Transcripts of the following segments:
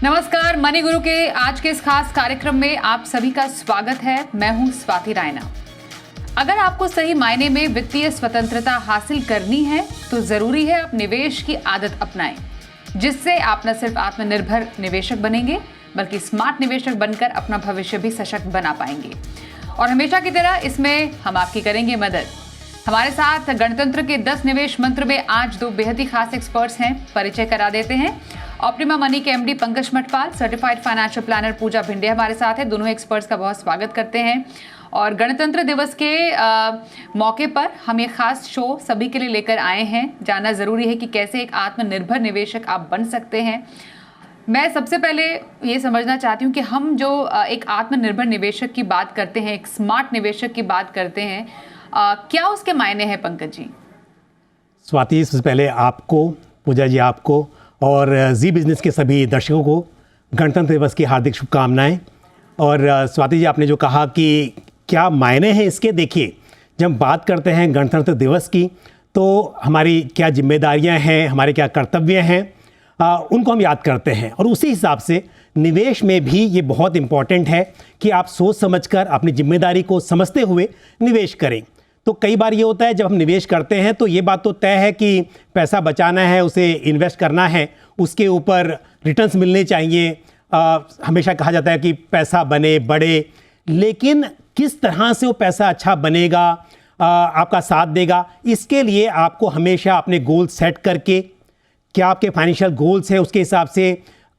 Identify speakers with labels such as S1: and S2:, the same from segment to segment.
S1: नमस्कार, मनी गुरु के आज के इस खास कार्यक्रम में आप सभी का स्वागत है। मैं हूं स्वाति रायना। अगर आपको सही मायने में वित्तीय स्वतंत्रता हासिल करनी है तो जरूरी है आप निवेश की आदत अपनाएं, जिससे आप न सिर्फ आत्मनिर्भर निवेशक बनेंगे बल्कि स्मार्ट निवेशक बनकर अपना भविष्य भी सशक्त बना पाएंगे। और हमेशा की तरह इसमें हम आपकी करेंगे मदद। हमारे साथ गणतंत्र के 10 निवेश मंत्र में आज 2 बेहद ही खास एक्सपर्ट्स हैं। परिचय करा देते हैं। ऑप्टिमा मनी के MD Pankaj Matpal, certified financial planner Pooja Bhinde हमारे साथ है। दोनों एक्सपर्ट्स का बहुत स्वागत करते हैं। और गणतंत्र दिवस के मौके पर हम ये खास शो सभी के लिए लेकर आए हैं। जानना जरूरी है कि कैसे एक आत्मनिर्भर निवेशक आप बन सकते हैं। मैं सबसे पहले ये समझना चाहती हूँ कि हम जो एक आत्मनिर्भर निवेशक की बात करते हैं, एक स्मार्ट निवेशक की बात करते हैं, क्या उसके मायने हैं पंकज जी?
S2: स्वाति, सबसे पहले आपको, पूजा जी आपको और जी बिजनेस के सभी दर्शकों को गणतंत्र दिवस की हार्दिक शुभकामनाएं। और स्वाति जी, आपने जो कहा कि क्या मायने हैं इसके, देखिए जब हम बात करते हैं गणतंत्र दिवस की तो हमारी क्या जिम्मेदारियां हैं, हमारे क्या कर्तव्य हैं, उनको हम याद करते हैं। और उसी हिसाब से निवेश में भी ये बहुत इम्पॉर्टेंट है कि आप सोच समझकर अपनी जिम्मेदारी को समझते हुए निवेश करें। तो कई बार ये होता है जब हम निवेश करते हैं तो ये बात तो तय है कि पैसा बचाना है, उसे इन्वेस्ट करना है, उसके ऊपर रिटर्न्स मिलने चाहिए। हमेशा कहा जाता है कि पैसा बने बढ़े, लेकिन किस तरह से वो पैसा अच्छा बनेगा, आपका साथ देगा, इसके लिए आपको हमेशा अपने गोल सेट करके, क्या आपके फाइनेंशियल गोल्स हैं उसके हिसाब से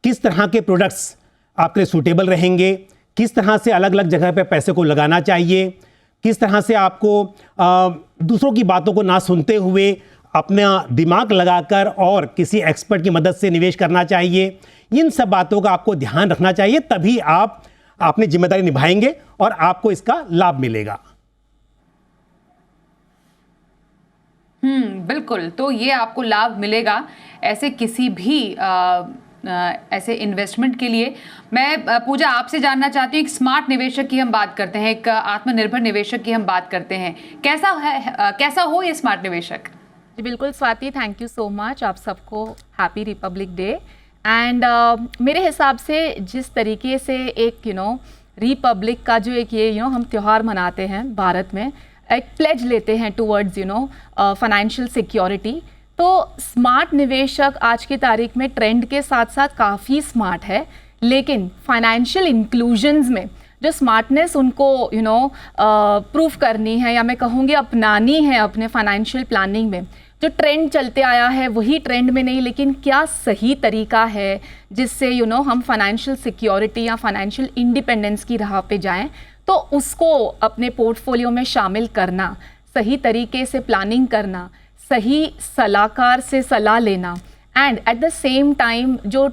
S2: किस तरह के प्रोडक्ट्स आपके लिए सूटेबल रहेंगे, किस तरह से अलग अलग जगह पे पैसे को लगाना चाहिए, किस तरह से आपको दूसरों की बातों को ना सुनते हुए अपना दिमाग लगाकर और किसी एक्सपर्ट की मदद से निवेश करना चाहिए। इन सब बातों का आपको ध्यान रखना चाहिए, तभी आप अपनी जिम्मेदारी निभाएंगे और आपको इसका लाभ मिलेगा।
S1: बिल्कुल। तो ये आपको लाभ मिलेगा ऐसे किसी भी ऐसे इन्वेस्टमेंट के लिए। मैं पूजा आपसे जानना चाहती हूँ, एक स्मार्ट निवेशक की हम बात करते हैं, एक आत्मनिर्भर निवेशक की हम बात करते हैं, कैसा हो ये स्मार्ट निवेशक?
S3: जी बिल्कुल Swati, thank you so much. आप सबको हैप्पी रिपब्लिक डे। एंड मेरे हिसाब से जिस तरीके से एक रिपब्लिक का जो एक ये हम त्यौहार मनाते हैं भारत में, एक प्लेज लेते हैं टूवर्ड्स फाइनेंशियल सिक्योरिटी, तो स्मार्ट निवेशक आज की तारीख में ट्रेंड के साथ साथ काफ़ी स्मार्ट है, लेकिन फाइनेंशियल इंक्लूजन्स में जो स्मार्टनेस उनको प्रूफ करनी है, या मैं कहूँगी अपनानी है अपने फाइनेंशियल प्लानिंग में, जो ट्रेंड चलते आया है वही ट्रेंड में नहीं, लेकिन क्या सही तरीका है जिससे हम फाइनेंशियल सिक्योरिटी या फाइनेंशियल इंडिपेंडेंस की राह पे जाएं, तो उसको अपने पोर्टफोलियो में शामिल करना, सही तरीके से प्लानिंग करना, सही सलाहकार से सलाह लेना, and at the same time जो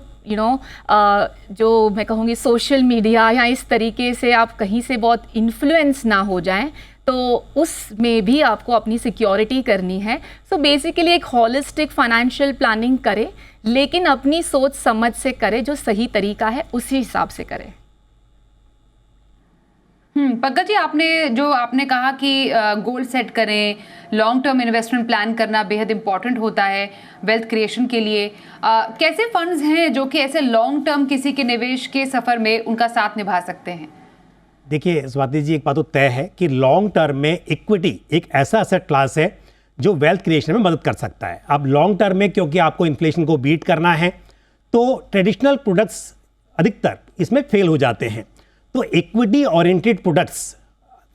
S3: जो मैं कहूँगी सोशल मीडिया या इस तरीके से आप कहीं से बहुत इन्फ्लुएंस ना हो जाएं, तो उसमें भी आपको अपनी सिक्योरिटी करनी है। सो बेसिकली एक हॉलिस्टिक फाइनेंशियल प्लानिंग करें, लेकिन अपनी सोच समझ से करें, जो सही तरीका है उसी हिसाब से करें।
S1: पंकज जी, आपने कहा कि गोल सेट करें, लॉन्ग टर्म इन्वेस्टमेंट प्लान करना बेहद इंपॉर्टेंट होता है वेल्थ क्रिएशन के लिए। कैसे फंड्स हैं जो कि ऐसे लॉन्ग टर्म किसी के निवेश के सफर में उनका साथ निभा सकते हैं?
S2: देखिए स्वाति जी, एक बात तो तय है कि लॉन्ग टर्म में इक्विटी एक ऐसा एसेट क्लास है जो वेल्थ क्रिएशन में मदद कर सकता है। अब लॉन्ग टर्म में क्योंकि आपको इन्फ्लेशन को बीट करना है, तो ट्रेडिशनल प्रोडक्ट्स अधिकतर इसमें फेल हो जाते हैं। तो इक्विटी ओरिएंटेड प्रोडक्ट्स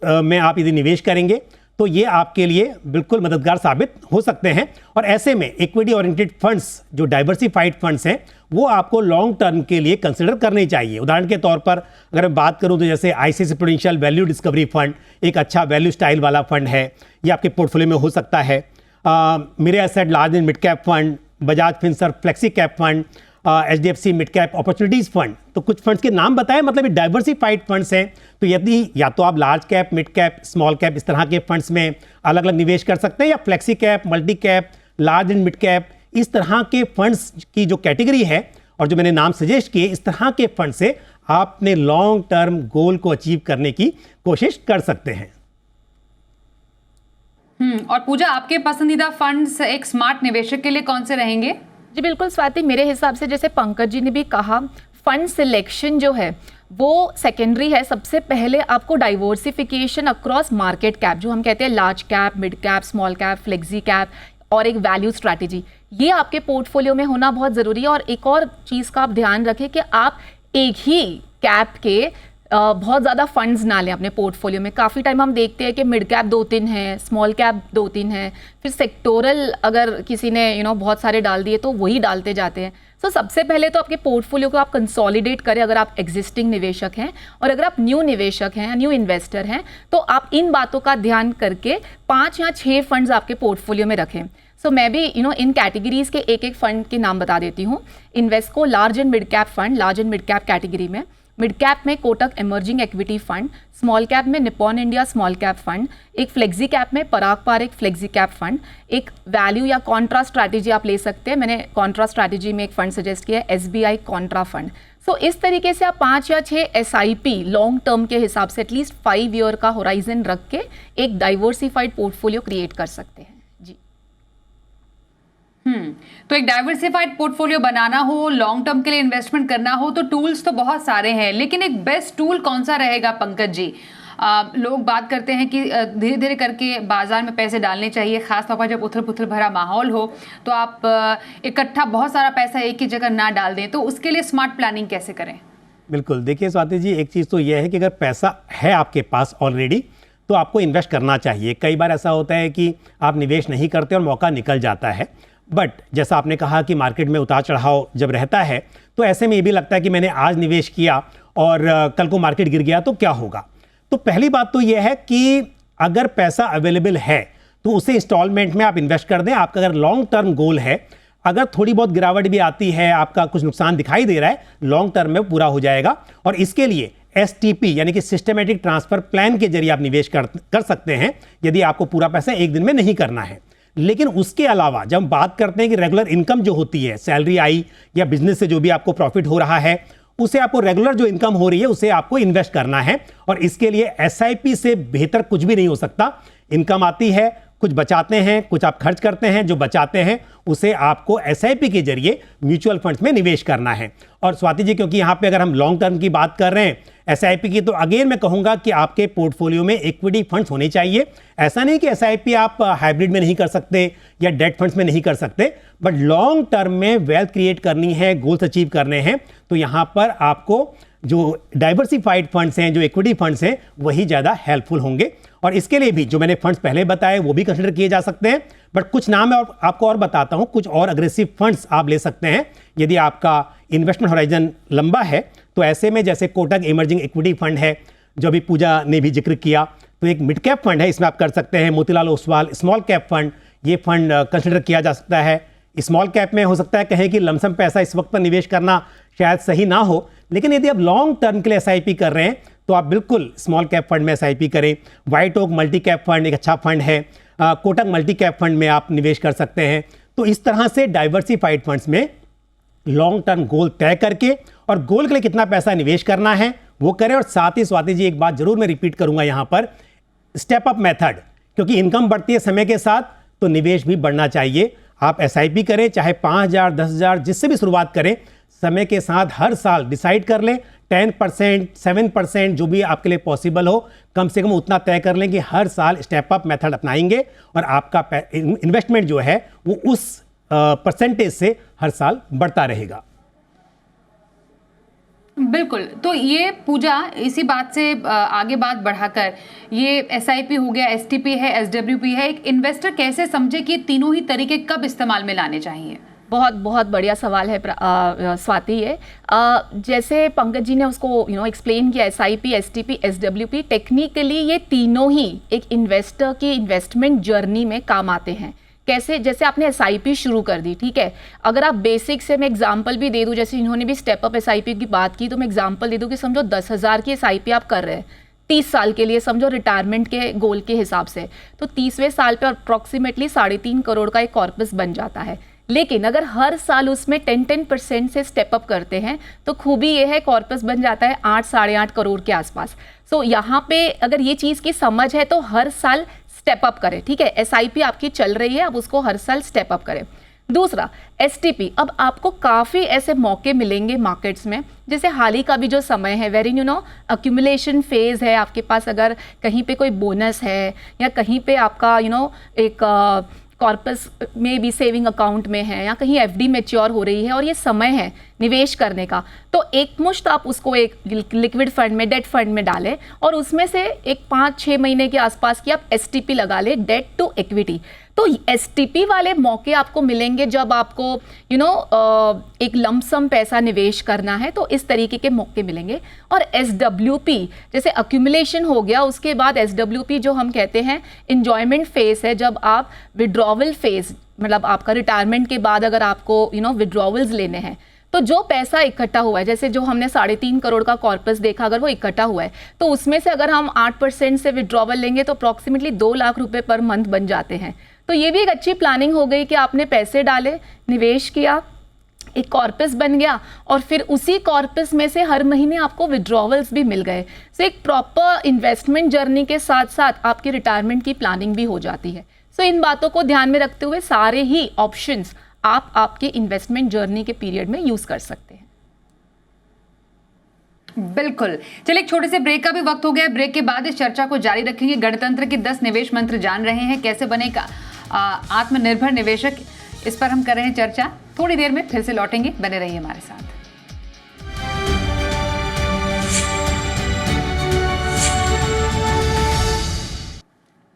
S2: में आप यदि निवेश करेंगे तो ये आपके लिए बिल्कुल मददगार साबित हो सकते हैं। और ऐसे में इक्विटी ओरिएंटेड फंड्स, जो डाइवर्सिफाइड फंड्स हैं, वो आपको लॉन्ग टर्म के लिए कंसिडर करने चाहिए। उदाहरण के तौर पर अगर मैं बात करूं तो जैसे ICICI prudential value discovery fund एक अच्छा वैल्यू स्टाइल वाला फंड है, ये आपके पोर्टफोलियो में हो सकता है। मेरे asset large and mid cap fund, Bajaj Finserv flexi cap fund, HDFC mid cap opportunities fund, तो कुछ फंड्स के नाम बताएं, मतलब ये डाइवर्सिफाइड फंड्स हैं। तो यदि या तो आप large cap, mid cap, small cap, इस तरह के फंड्स में अलग अलग निवेश कर सकते हैं, या flexi cap, multi cap, large and mid cap, इस तरह के फंड्स की जो कैटेगरी है और जो मैंने नाम सजेस्ट किए, इस तरह के फंड से आप अपने लॉन्ग टर्म गोल को अचीव करने की कोशिश कर सकते हैं।
S1: और पूजा, आपके पसंदीदा फंड्स एक स्मार्ट निवेशक के लिए कौन से रहेंगे?
S3: जी बिल्कुल स्वाति, मेरे हिसाब से जैसे पंकज जी ने भी कहा, फंड सिलेक्शन जो है वो सेकेंडरी है। सबसे पहले आपको डाइवर्सिफिकेशन अक्रॉस मार्केट कैप, जो हम कहते हैं large cap, mid cap, small cap, flexi cap, और एक वैल्यू स्ट्रैटेजी, ये आपके पोर्टफोलियो में होना बहुत ज़रूरी है। और एक और चीज़ का आप ध्यान रखें कि आप एक ही कैप के बहुत ज़्यादा फंड्स ना लें अपने पोर्टफोलियो में। काफ़ी टाइम हम देखते हैं कि मिड कैप 2-3 हैं, स्मॉल कैप 2-3 हैं, फिर सेक्टोरल अगर किसी ने बहुत सारे डाल दिए तो वही डालते जाते हैं। सो सबसे पहले तो आपके पोर्टफोलियो को आप कंसोलिडेट करें अगर आप एग्जिस्टिंग निवेशक हैं, और अगर आप न्यू निवेशक हैं, न्यू इन्वेस्टर हैं, तो आप इन बातों का ध्यान करके 5 या 6 फंड्स आपके पोर्टफोलियो में रखें। सो मैं भी इन कैटेगरीज के एक फंड के नाम बता देती हूँ। Invesco large and mid cap fund, large and mid cap category में, मिड कैप में Kotak emerging equity fund, small cap में Nippon India small cap fund, एक फ्लेक्सी कैप में Parag Parikh flexi cap fund, एक वैल्यू या कॉन्ट्रा स्ट्रैटेजी आप ले सकते हैं। मैंने कॉन्ट्रा स्ट्रैटेजी में एक फंड सजेस्ट किया है, SBI कॉन्ट्रा फंड। सो इस तरीके से आप 5 या 6 SIP लॉन्ग टर्म के हिसाब से एटलीस्ट 5 ईयर का होराइजन रख के एक डाइवर्सिफाइड पोर्टफोलियो क्रिएट कर सकते हैं।
S1: तो एक डाइवर्सिफाइड पोर्टफोलियो बनाना हो, लॉन्ग टर्म के लिए इन्वेस्टमेंट करना हो तो टूल्स तो बहुत सारे हैं, लेकिन एक बेस्ट टूल कौन सा रहेगा पंकज जी? लोग बात करते हैं कि धीरे धीरे करके बाजार में पैसे डालने चाहिए, खासतौर पर जब उथल पुथल भरा माहौल हो, तो आप इकट्ठा बहुत सारा पैसा एक ही जगह ना डाल दें, तो उसके लिए स्मार्ट प्लानिंग कैसे करें?
S2: बिल्कुल, देखिए स्वाति जी, एक चीज़ तो यह है कि अगर पैसा है आपके पास ऑलरेडी तो आपको इन्वेस्ट करना चाहिए। कई बार ऐसा होता है कि आप निवेश नहीं करते और मौका निकल जाता है, बट जैसा आपने कहा कि मार्केट में उतार चढ़ाव जब रहता है तो ऐसे में ये भी लगता है कि मैंने आज निवेश किया और कल को मार्केट गिर गया तो क्या होगा। तो पहली बात तो ये है कि अगर पैसा अवेलेबल है तो उसे इंस्टॉलमेंट में आप इन्वेस्ट कर दें। आपका अगर लॉन्ग टर्म गोल है, अगर थोड़ी बहुत गिरावट भी आती है, आपका कुछ नुकसान दिखाई दे रहा है, लॉन्ग टर्म में पूरा हो जाएगा। और इसके लिए STP यानी कि सिस्टमेटिक ट्रांसफर प्लान के जरिए आप निवेश कर सकते हैं, यदि आपको पूरा पैसा एक दिन में नहीं करना है। लेकिन उसके अलावा जब हम बात करते हैं कि रेगुलर इनकम जो होती है, सैलरी आई या बिजनेस से जो भी आपको प्रॉफिट हो रहा है, उसे आपको रेगुलर जो इनकम हो रही है उसे आपको इन्वेस्ट करना है। और इसके लिए SIP से बेहतर कुछ भी नहीं हो सकता। इनकम आती है, कुछ बचाते हैं, कुछ आप खर्च करते हैं, जो बचाते हैं उसे आपको SIP के जरिए म्यूचुअल फंड्स में निवेश करना है। और स्वाति जी, क्योंकि यहाँ पे अगर हम लॉन्ग टर्म की बात कर रहे हैं SIP की, तो अगेन मैं कहूँगा कि आपके पोर्टफोलियो में इक्विटी फंड्स होने चाहिए। ऐसा नहीं कि SIP आप हाइब्रिड में नहीं कर सकते या डेट फंड्स में नहीं कर सकते, बट लॉन्ग टर्म में वेल्थ क्रिएट करनी है, गोल्स अचीव करने हैं, तो यहाँ पर आपको जो डाइवर्सिफाइड फंड्स हैं, जो इक्विटी फंड्स हैं, वही ज़्यादा हेल्पफुल होंगे। और इसके लिए भी जो मैंने फंड्स पहले बताए वो भी कंसिडर किए जा सकते हैं, बट कुछ नाम मैं आपको और बताता हूँ। कुछ और अग्रेसिव फंड्स आप ले सकते हैं यदि आपका इन्वेस्टमेंट होराइजन लंबा है। तो ऐसे में जैसे कोटक इमर्जिंग इक्विटी फंड है, जो अभी पूजा ने भी जिक्र किया, तो एक मिड कैप फंड है, इसमें आप कर सकते हैं। Motilal Oswal small cap fund, ये फंड कंसिडर किया जा सकता है। स्मॉल कैप में हो सकता है कहें कि लमसम पैसा इस वक्त पर निवेश करना शायद सही ना हो, लेकिन यदि आप लॉन्ग टर्म के लिए SIP कर रहे हैं तो आप बिल्कुल स्मॉल कैप फंड में SIP करें। White Oak multi cap fund एक अच्छा फंड है, कोटक मल्टी कैप फंड में आप निवेश कर सकते हैं। तो इस तरह से डाइवर्सिफाइड फंड्स में लॉन्ग टर्म गोल तय करके और गोल के लिए कितना पैसा निवेश करना है वो करें। और साथ ही स्वाति जी, एक बात जरूर मैं रिपीट करूंगा यहाँ पर, स्टेप अप मेथड, क्योंकि इनकम बढ़ती है समय के साथ तो निवेश भी बढ़ना चाहिए। आप SIP करें, चाहे 5,000 10,000 जिससे भी शुरुआत करें, समय के साथ हर साल डिसाइड कर लें 10% 7% जो भी आपके लिए पॉसिबल हो, कम से कम उतना तय कर लें कि हर साल स्टेप अप मेथड अपनाएंगे और आपका इन्वेस्टमेंट जो है वो उस परसेंटेज से हर साल बढ़ता रहेगा।
S1: बिल्कुल। तो ये पूजा, इसी बात से आगे बात बढ़ाकर, ये SIP हो गया, STP है, SWP है, एक इन्वेस्टर कैसे समझे कि तीनों ही तरीके कब इस्तेमाल में लाने चाहिए?
S3: बहुत बहुत बढ़िया सवाल है स्वाति। ये जैसे पंकज जी ने उसको एक्सप्लेन किया, SIP, STP, SWP, टेक्निकली ये तीनों ही एक इन्वेस्टर की इन्वेस्टमेंट जर्नी में काम आते हैं। कैसे? जैसे आपने SIP शुरू कर दी, ठीक है, अगर आप बेसिक से, मैं एग्जांपल भी दे दूं, जैसे इन्होंने भी स्टेप अप SIP की बात की, तो मैं एग्जांपल दे दूं कि समझो 10,000 की SIP आप कर रहे हैं 30 साल के लिए, समझो रिटायरमेंट के गोल के हिसाब से, तो 30वें साल पे अप्रॉक्सीमेटली 3.5 करोड़ का एक कॉर्पस बन जाता है। लेकिन अगर हर साल उसमें 10% से स्टेप अप करते हैं तो खूबी ये है कॉर्पस बन जाता है 8 साढ़े 8 करोड़ के आसपास। सो यहाँ पे अगर ये चीज़ की समझ है तो हर साल स्टेप अप करें, ठीक है। SIP आपकी चल रही है, अब उसको हर साल स्टेप अप करें। दूसरा STP, अब आपको काफ़ी ऐसे मौके मिलेंगे मार्केट्स में, जैसे हाल ही का भी जो समय है वेरी अक्यूमुलेशन फेज है आपके पास, अगर कहीं पे कोई बोनस है या कहीं पे आपका एक कॉर्पस में भी सेविंग अकाउंट में है या कहीं FD मैच्योर हो रही है और ये समय है निवेश करने का, तो एक मुश्त आप उसको एक लिक्विड फंड में, डेट फंड में डालें और उसमें से एक 5-6 महीने के आसपास की आप STP लगा लें, डेट टू इक्विटी। तो STP वाले मौके आपको मिलेंगे जब आपको एक लमसम पैसा निवेश करना है, तो इस तरीके के मौके मिलेंगे। और SWP जैसे अक्यूमुलेशन हो गया, उसके बाद SWP जो हम कहते हैं इंजॉयमेंट फेज है, जब आप विड्रॉवल फेज, मतलब आपका रिटायरमेंट के बाद अगर आपको विड्रॉवल्स लेने हैं, तो जो पैसा इकट्ठा हुआ है, जैसे जो हमने 3.5 करोड़ का कॉर्पस देखा, अगर वो इकट्ठा हुआ है तो उसमें से अगर हम 8% से विड्रॉवल लेंगे तो अप्रॉक्सीमेटली 2 लाख रुपए पर मंथ बन जाते हैं। तो ये भी एक अच्छी प्लानिंग हो गई कि आपने पैसे डाले, निवेश किया, एक कॉर्पस बन गया और फिर उसी कॉर्पस में से हर महीने आपको विड्रॉवल्स भी मिल गए। सो एक प्रॉपर इन्वेस्टमेंट जर्नी के साथ साथ आपकी रिटायरमेंट की प्लानिंग भी हो जाती है। सो इन बातों को ध्यान में रखते हुए सारे ही ऑप्शंस आप आपके इन्वेस्टमेंट जर्नी के पीरियड में यूज कर सकते हैं।
S1: बिल्कुल। चलिए एक छोटे से ब्रेक का भी वक्त हो गया। ब्रेक के बाद इस चर्चा को जारी रखेंगे। गणतंत्र के 10 निवेश मंत्र जान रहे हैं, कैसे बनेगा आत्मनिर्भर निवेशक, इस पर हम कर रहे हैं चर्चा। थोड़ी देर में फिर से लौटेंगे, बने रहिए हमारे साथ।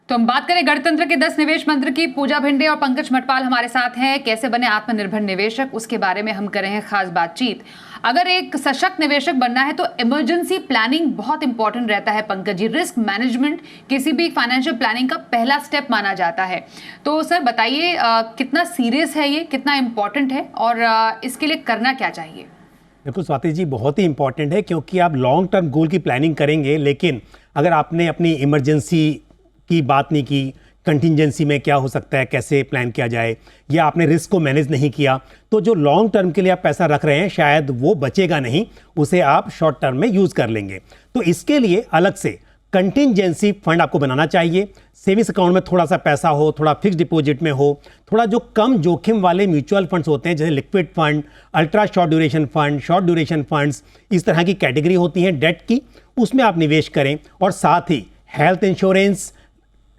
S1: तो हम बात करें गणतंत्र के 10 निवेश मंत्र की। पूजा भिंडे और पंकज मटपाल हमारे साथ हैं। कैसे बने आत्मनिर्भर निवेशक, उसके बारे में हम कर रहे हैं खास बातचीत। अगर एक सशक्त निवेशक बनना है तो इमरजेंसी प्लानिंग बहुत इंपॉर्टेंट रहता है पंकज जी। रिस्क मैनेजमेंट किसी भी फाइनेंशियल प्लानिंग का पहला स्टेप माना जाता है। तो सर बताइए कितना सीरियस है ये, कितना इंपॉर्टेंट है और इसके लिए करना क्या चाहिए?
S2: देखो स्वाति जी, बहुत ही इंपॉर्टेंट है, क्योंकि आप लॉन्ग टर्म गोल की प्लानिंग करेंगे, लेकिन अगर आपने अपनी इमरजेंसी की बात नहीं की, कंटिजेंसी में क्या हो सकता है, कैसे प्लान किया जाए, या आपने रिस्क को मैनेज नहीं किया, तो जो लॉन्ग टर्म के लिए आप पैसा रख रहे हैं शायद वो बचेगा नहीं, उसे आप शॉर्ट टर्म में यूज़ कर लेंगे। तो इसके लिए अलग से कंटिजेंसी फंड आपको बनाना चाहिए। सेविंग्स अकाउंट में थोड़ा सा पैसा हो, थोड़ा फिक्स डिपॉजिट में हो, थोड़ा जो कम जोखिम वाले म्यूचुअल फंड्स होते हैं जैसे liquid fund, ultra short duration fund, short duration funds, इस तरह की कैटेगरी होती हैं डेट की, उसमें आप निवेश करें। और साथ ही health insurance,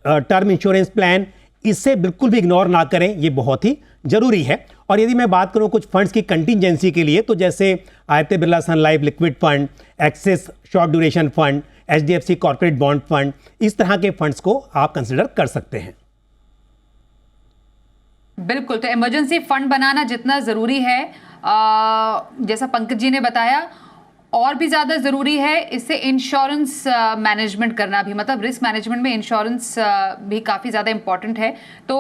S2: term insurance plan, इससे बिल्कुल भी इग्नोर ना करें, ये बहुत ही ज़रूरी है। और यदि मैं बात करूं कुछ फंड्स की कंटिजेंसी के लिए, तो जैसे Aditya Birla sun life liquid fund, Axis short duration fund, HDFC corporate bond fund, इस तरह के फंड्स को आप कंसिडर कर सकते हैं।
S1: बिल्कुल। तो इमरजेंसी फंड बनाना जितना ज़रूरी है, जैसा पंकज जी ने बताया, और भी ज़्यादा ज़रूरी है इससे इंश्योरेंस मैनेजमेंट करना भी, मतलब रिस्क मैनेजमेंट में इंश्योरेंस भी काफ़ी ज़्यादा इंपॉर्टेंट है। तो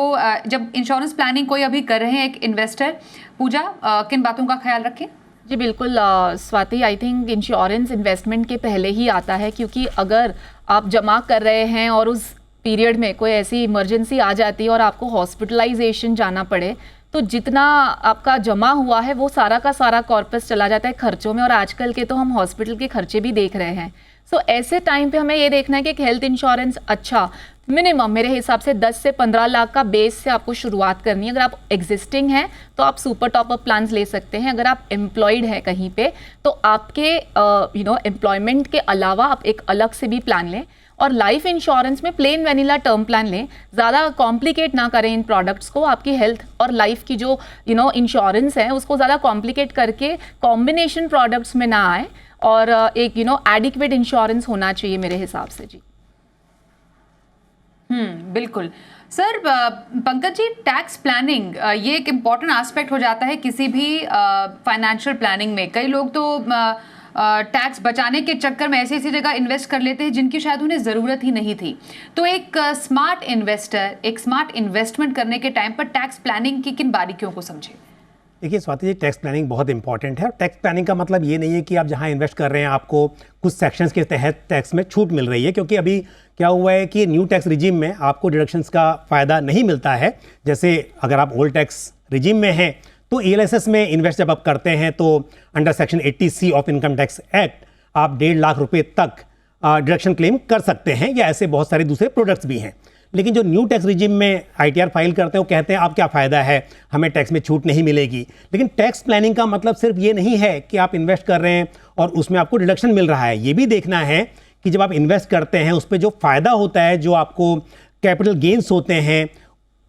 S1: जब इंश्योरेंस प्लानिंग कोई अभी कर रहे हैं एक इन्वेस्टर, पूजा किन बातों का ख्याल रखें?
S3: जी बिल्कुल Swati, I think insurance investment के पहले ही आता है, क्योंकि अगर आप जमा कर रहे हैं और उस पीरियड में कोई ऐसी इमरजेंसी आ जाती है और आपको हॉस्पिटलाइजेशन जाना पड़े, तो जितना आपका जमा हुआ है वो सारा का सारा कॉर्पस चला जाता है खर्चों में। और आजकल के तो हम हॉस्पिटल के खर्चे भी देख रहे हैं। सो ऐसे टाइम पे हमें ये देखना है कि एक हेल्थ इंश्योरेंस अच्छा मिनिमम मेरे हिसाब से 10 से 15 लाख का बेस से आपको शुरुआत करनी है। अगर आप एग्जिस्टिंग हैं तो आप सुपर टॉपअप प्लान्स ले सकते हैं। अगर आप एम्प्लॉयड हैं कहीं पे तो आपके एम्प्लॉयमेंट के अलावा आप एक अलग से भी प्लान लें। और लाइफ इंश्योरेंस में प्लेन वैनिला टर्म प्लान लें, ज़्यादा कॉम्प्लिकेट ना करें इन प्रोडक्ट्स को। आपकी हेल्थ और लाइफ की जो इंश्योरेंस है उसको ज़्यादा कॉम्प्लिकेट करके कॉम्बिनेशन प्रोडक्ट्स में ना आए, और एक एडिक्वेट इंश्योरेंस होना चाहिए मेरे हिसाब से। जी
S1: बिल्कुल। Sir Pankaj ji, tax planning ये एक इम्पॉर्टेंट एस्पेक्ट हो जाता है किसी भी फाइनेंशियल प्लानिंग में। कई लोग तो टैक्स बचाने के चक्कर में ऐसी जगह इन्वेस्ट कर लेते हैं जिनकी शायद उन्हें ज़रूरत ही नहीं थी। तो एक स्मार्ट इन्वेस्टर एक स्मार्ट इन्वेस्टमेंट करने के टाइम पर टैक्स प्लानिंग की किन बारीकियों को समझे?
S2: देखिए स्वाति जी, टैक्स प्लानिंग बहुत इंपॉर्टेंट है। टैक्स प्लानिंग का मतलब ये नहीं है कि आप जहां इन्वेस्ट कर रहे हैं आपको कुछ सेक्शंस के तहत टैक्स में छूट मिल रही है, क्योंकि अभी क्या हुआ है कि न्यू टैक्स रिजीम में आपको डिडक्शंस का फ़ायदा नहीं मिलता है। जैसे अगर आप ओल्ड टैक्स रिजीम में हैं तो ELSS में इन्वेस्ट जब आप करते हैं तो under section 80C of income tax act आप 1.5 लाख रुपए तक डिडक्शन क्लेम कर सकते हैं, या ऐसे बहुत सारे दूसरे प्रोडक्ट्स भी हैं। लेकिन जो न्यू टैक्स रिजिम में ITR फाइल करते हैं वो कहते हैं अब क्या फ़ायदा है, हमें टैक्स में छूट नहीं मिलेगी। लेकिन टैक्स प्लानिंग का मतलब सिर्फ ये नहीं है कि आप इन्वेस्ट कर रहे हैं और उसमें आपको डिडक्शन मिल रहा है। ये भी देखना है कि जब आप इन्वेस्ट करते हैं उस पर जो फ़ायदा होता है, जो आपको कैपिटल गेंस होते हैं,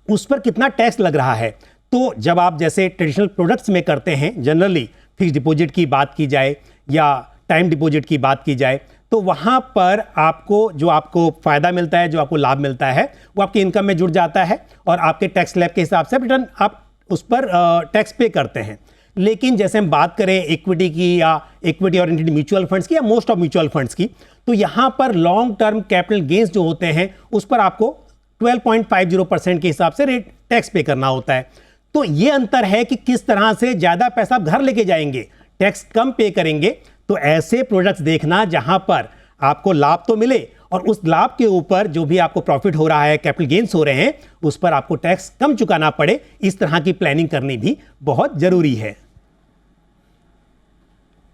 S2: उस पर कितना टैक्स लग रहा है। तो जब आप जैसे ट्रेडिशनल प्रोडक्ट्स में करते हैं, जनरली फिक्स डिपॉजिट की बात की जाए या टाइम डिपॉजिट की बात की जाए, तो वहाँ पर आपको फ़ायदा मिलता है, जो आपको लाभ मिलता है वो आपकी इनकम में जुड़ जाता है और आपके टैक्स स्लैब के हिसाब से रिटर्न आप उस पर टैक्स पे करते हैं। लेकिन जैसे हम बात करें इक्विटी की या इक्विटी ओरिएंटेड म्यूचुअल फंड्स की या मोस्ट ऑफ म्यूचुअल फंड्स की, तो यहाँ पर लॉन्ग टर्म कैपिटल गेंस जो होते हैं उस पर आपको 12.50% के हिसाब से रेट टैक्स पे करना होता है। तो ये अंतर है कि किस तरह से ज़्यादा पैसा आप घर लेके जाएंगे, टैक्स कम पे करेंगे। तो ऐसे प्रोडक्ट्स देखना जहां पर आपको लाभ तो मिले और उस लाभ के ऊपर जो भी आपको प्रॉफिट हो रहा है, कैपिटल गेन्स हो रहे हैं, उस पर आपको टैक्स कम चुकाना पड़े। इस तरह की प्लानिंग करनी भी बहुत जरूरी है।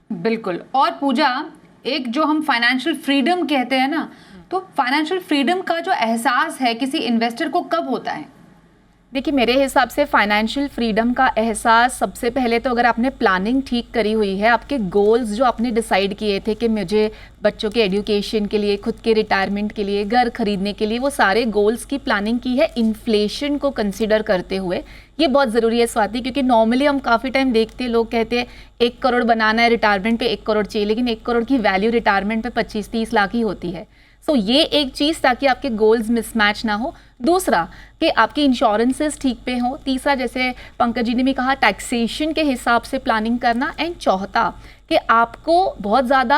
S1: बिल्कुल। और पूजा, एक जो हम फाइनेंशियल फ्रीडम कहते हैं ना, तो फाइनेंशियल फ्रीडम का जो एहसास है किसी इन्वेस्टर को कब होता है?
S3: देखिए, मेरे हिसाब से फाइनेंशियल फ्रीडम का एहसास सबसे पहले तो अगर आपने प्लानिंग ठीक करी हुई है, आपके गोल्स जो आपने डिसाइड किए थे कि मुझे बच्चों के एजुकेशन के लिए, खुद के रिटायरमेंट के लिए, घर खरीदने के लिए, वो सारे गोल्स की प्लानिंग की है इन्फ्लेशन को कंसिडर करते हुए। ये बहुत ज़रूरी है स्वाति, क्योंकि नॉर्मली हम काफ़ी टाइम देखते हैं, लोग कहते हैं 1 करोड़ बनाना है, रिटायरमेंट पे 1 करोड़ चाहिए, लेकिन 1 करोड़ की वैल्यू रिटायरमेंट पे 25-30 लाख ही होती है। सो ये एक चीज़, ताकि आपके गोल्स मिसमैच ना हो। दूसरा कि आपकी इंश्योरेंसेस ठीक पे हो। तीसरा, जैसे पंकज जी ने भी कहा, टैक्सेशन के हिसाब से प्लानिंग करना। एंड चौथा कि आपको बहुत ज़्यादा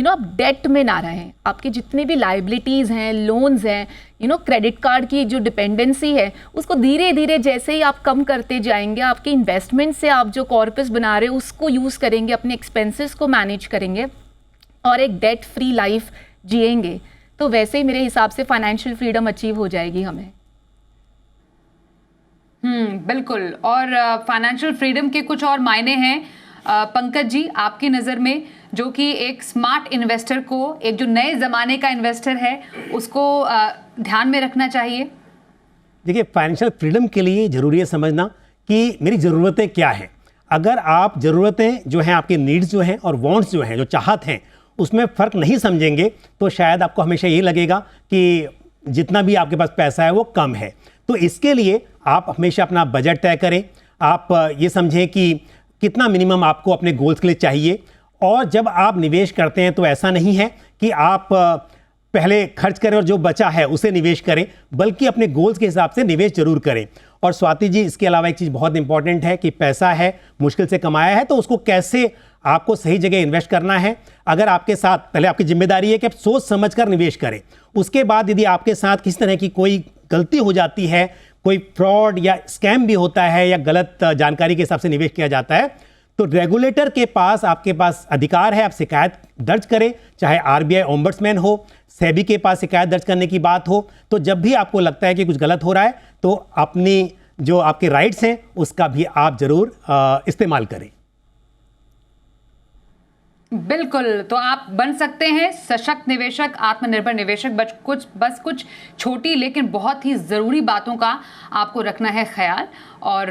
S3: आप डेट में ना रहें। आपके जितने भी लाइबिलिटीज़ हैं, लोन्स हैं, क्रेडिट कार्ड की जो डिपेंडेंसी है, उसको धीरे धीरे जैसे ही आप कम करते जाएंगे, आपके इन्वेस्टमेंट से आप जो कॉर्पस बना रहे हो उसको यूज़ करेंगे, अपने एक्सपेंसेस को मैनेज करेंगे और एक डेट फ्री लाइफ जिएंगे, तो वैसे ही मेरे हिसाब से फाइनेंशियल फ्रीडम अचीव हो जाएगी हमें।
S1: बिल्कुल। और फाइनेंशियल फ्रीडम के कुछ और मायने हैं पंकज जी आपकी नज़र में, जो कि एक स्मार्ट इन्वेस्टर को, एक जो नए ज़माने का इन्वेस्टर है, उसको ध्यान में रखना चाहिए।
S2: देखिए, फाइनेंशियल फ्रीडम के लिए ज़रूरी है समझना कि मेरी ज़रूरतें क्या हैं। अगर आप ज़रूरतें जो हैं, आपके नीड्स जो हैं और वांट्स जो हैं, जो चाहत हैं, उसमें फ़र्क नहीं समझेंगे तो शायद आपको हमेशा ये लगेगा कि जितना भी आपके पास पैसा है वो कम है। तो इसके लिए आप हमेशा अपना बजट तय करें। आप ये समझें कि कितना मिनिमम आपको अपने गोल्स के लिए चाहिए। और जब आप निवेश करते हैं तो ऐसा नहीं है कि आप पहले खर्च करें और जो बचा है उसे निवेश करें, बल्कि अपने गोल्स के हिसाब से निवेश जरूर करें। और स्वाति जी, इसके अलावा एक चीज़ बहुत इंपॉर्टेंट है कि पैसा है, मुश्किल से कमाया है, तो उसको कैसे आपको सही जगह इन्वेस्ट करना है। अगर आपके साथ, पहले आपकी जिम्मेदारी है कि आप सोच समझकर निवेश करें। उसके बाद यदि आपके साथ किसी तरह की कोई गलती हो जाती है, कोई फ्रॉड या स्कैम भी होता है या गलत जानकारी के हिसाब से निवेश किया जाता है, तो रेगुलेटर के पास, आपके पास अधिकार है, आप शिकायत दर्ज करें। चाहे RBI ओम्बड्समैन हो, सेबी के पास शिकायत दर्ज करने की बात हो, तो जब भी आपको लगता है कि कुछ गलत हो रहा है तो अपनी जो आपके राइट्स हैं उसका भी आप जरूर इस्तेमाल करें।
S1: बिल्कुल। तो आप बन सकते हैं सशक्त निवेशक, आत्मनिर्भर निवेशक। बस कुछ छोटी लेकिन बहुत ही ज़रूरी बातों का आपको रखना है ख्याल। और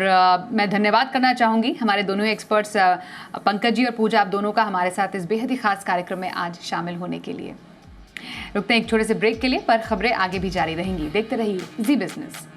S1: मैं धन्यवाद करना चाहूँगी हमारे दोनों एक्सपर्ट्स पंकज जी और पूजा, आप दोनों का हमारे साथ इस बेहद ही खास कार्यक्रम में आज शामिल होने के लिए। रुकते हैं एक छोटे से ब्रेक के लिए, पर खबरें आगे भी जारी रहेंगी। देखते रहिए जी बिजनेस।